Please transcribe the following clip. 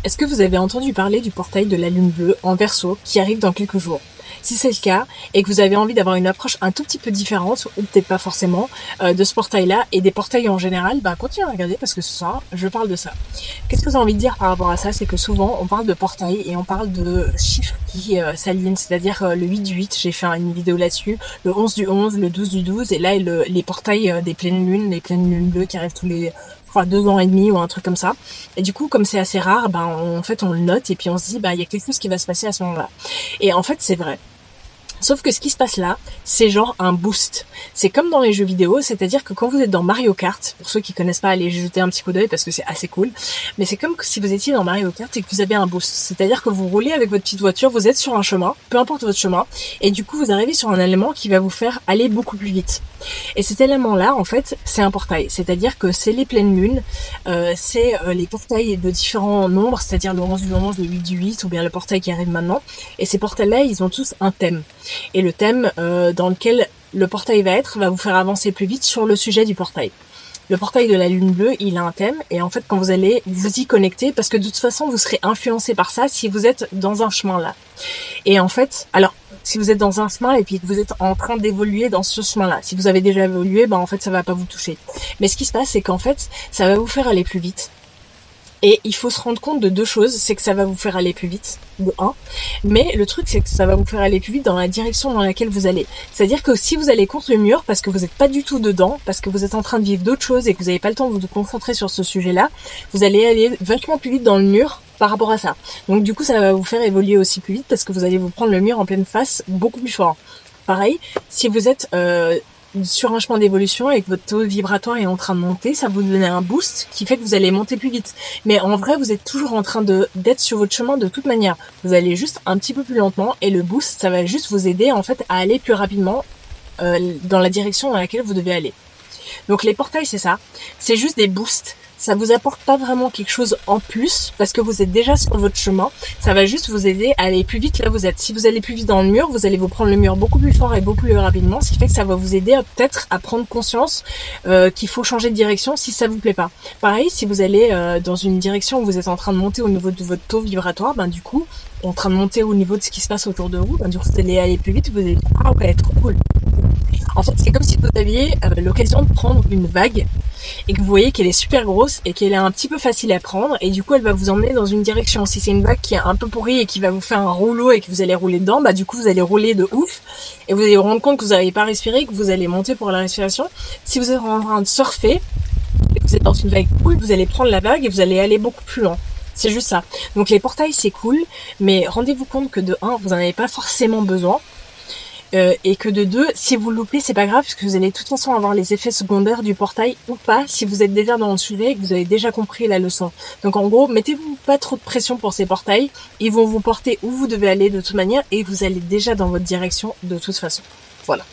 Est-ce que vous avez entendu parler du portail de la Lune bleue en Verseau qui arrive dans quelques jours? Si c'est le cas et que vous avez envie d'avoir une approche un tout petit peu différente, ou peut-être pas forcément, de ce portail-là et des portails en général, continuez à regarder parce que ce soir, je parle de ça. Qu'est-ce que j'ai envie de dire par rapport à ça? C'est que souvent, on parle de portail et on parle de chiffres qui s'alignent, c'est-à-dire le 8 du 8, j'ai fait une vidéo là-dessus, le 11 du 11, le 12 du 12, et là, les portails des pleines lunes, les pleines lunes bleues qui arrivent tous les 2 ans et demi ou un truc comme ça. Et du coup, comme c'est assez rare, en fait, on le note et puis on se dit, il y a quelque chose qui va se passer à ce moment-là. Et en fait, c'est vrai. Sauf que ce qui se passe là, c'est genre un boost. C'est comme dans les jeux vidéo, c'est-à-dire que quand vous êtes dans Mario Kart, pour ceux qui connaissent pas, allez jeter un petit coup d'œil parce que c'est assez cool, mais c'est comme si vous étiez dans Mario Kart et que vous avez un boost. C'est-à-dire que vous roulez avec votre petite voiture, vous êtes sur un chemin, peu importe votre chemin, et du coup vous arrivez sur un élément qui va vous faire aller beaucoup plus vite. Et cet élément-là, en fait, c'est un portail. C'est-à-dire que c'est les pleines lunes, c'est les portails de différents nombres, c'est-à-dire le 11 du 11, le 8 du 8, ou bien le portail qui arrive maintenant. Et ces portails-là, ils ont tous un thème. Et le thème dans lequel le portail va vous faire avancer plus vite sur le sujet du portail. Le portail de la Lune bleue, il a un thème, et en fait, quand vous allez vous y connecter, parce que de toute façon, vous serez influencé par ça si vous êtes dans un chemin là. Et en fait, alors, si vous êtes dans un chemin et puis que vous êtes en train d'évoluer dans ce chemin-là, si vous avez déjà évolué, en fait, ça va pas vous toucher. Mais ce qui se passe, c'est qu'en fait, ça va vous faire aller plus vite. Et il faut se rendre compte de deux choses, c'est que ça va vous faire aller plus vite, de un. Mais le truc, c'est que ça va vous faire aller plus vite dans la direction dans laquelle vous allez. C'est-à-dire que si vous allez contre le mur, parce que vous n'êtes pas du tout dedans, parce que vous êtes en train de vivre d'autres choses et que vous n'avez pas le temps de vous concentrer sur ce sujet-là, vous allez aller vachement plus vite dans le mur par rapport à ça. Donc du coup, ça va vous faire évoluer aussi plus vite parce que vous allez vous prendre le mur en pleine face beaucoup plus fort. Pareil, si vous êtes sur un chemin d'évolution et que votre taux vibratoire est en train de monter, ça vous donne un boost qui fait que vous allez monter plus vite. Mais en vrai, vous êtes toujours en train d'être sur votre chemin de toute manière. Vous allez juste un petit peu plus lentement et le boost, ça va juste vous aider en fait à aller plus rapidement dans la direction dans laquelle vous devez aller. Donc les portails, c'est ça. C'est juste des boosts. Ça vous apporte pas vraiment quelque chose en plus parce que vous êtes déjà sur votre chemin. Ça va juste vous aider à aller plus vite là où vous êtes. Si vous allez plus vite dans le mur, vous allez vous prendre le mur beaucoup plus fort et beaucoup plus rapidement, ce qui fait que ça va vous aider peut-être à prendre conscience qu'il faut changer de direction si ça vous plaît pas. Pareil, si vous allez dans une direction où vous êtes en train de monter au niveau de votre taux vibratoire, du coup, en train de monter au niveau de ce qui se passe autour de vous, du coup, vous allez aller plus vite, vous allez dire « Ah ouais, trop cool ». En fait, c'est comme si vous aviez l'occasion de prendre une vague et que vous voyez qu'elle est super grosse et qu'elle est un petit peu facile à prendre et du coup elle va vous emmener dans une direction. Si c'est une vague qui est un peu pourrie et qui va vous faire un rouleau et que vous allez rouler dedans, du coup vous allez rouler de ouf et vous allez vous rendre compte que vous n'arrivez pas à respirer, que vous allez monter pour la respiration. Si vous êtes en train de surfer et que vous êtes dans une vague cool, vous allez prendre la vague et vous allez aller beaucoup plus loin. C'est juste ça. Donc les portails c'est cool, mais rendez-vous compte que de 1, vous n'en avez pas forcément besoin. Et que de 2, si vous loupez, c'est pas grave, parce que vous allez de toute façon avoir les effets secondaires du portail ou pas, si vous êtes déjà dans le sujet et que vous avez déjà compris la leçon. Donc en gros, mettez-vous pas trop de pression pour ces portails, ils vont vous porter où vous devez aller de toute manière, et vous allez déjà dans votre direction de toute façon. Voilà.